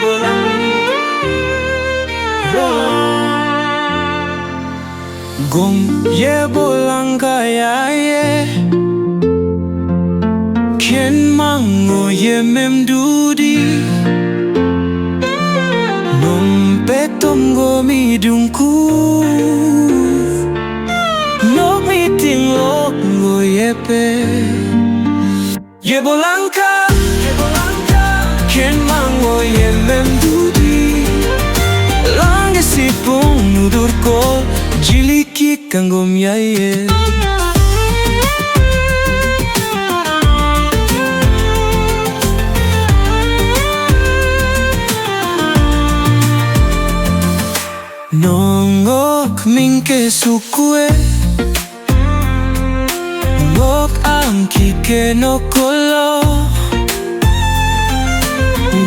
bolang gong ye bolang kaya ye ken mango ye mem dudi nom petom go mi dungku no meeting lok go ye pe ye bolang ka ken mango ye mem dudi lang sipung nudur ko jiliki kanggo miaye nongok mingke sukue ngok angki ke no kolo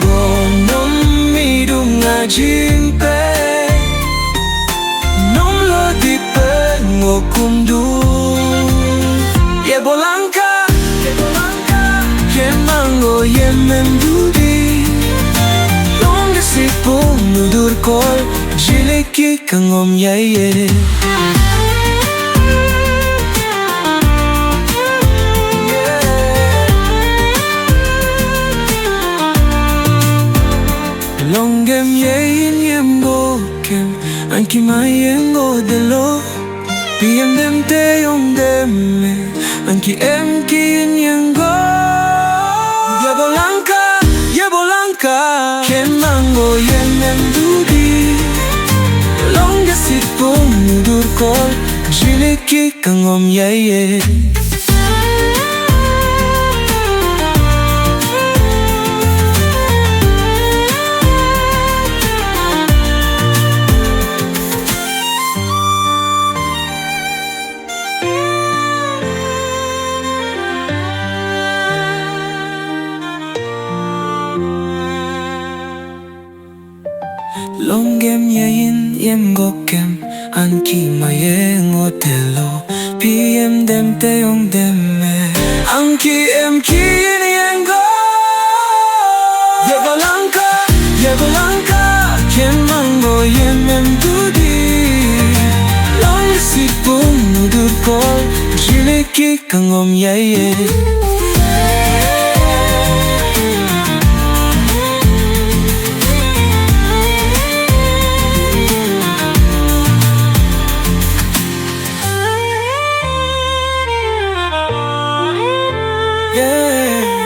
gonom midung ngajimpe nom lo dipe ngokumdu ye bolangka ye mango ye memdudi long sipung nudur kol jiliki kangom yaye Longem yein yem gokem anki mayen go delo piem dem te yong dem me anki em kin yen go ye bolanka ken mango yen em dudi longe sipung nudur kol jiliki kangom yaye Longem yein yem gokem anki mayeng otelo piem dem te yong dem me anki em kin yen go ye bolanka ken mango yem em dudi long sipung nudur kol jiliki kangom yaye yeah.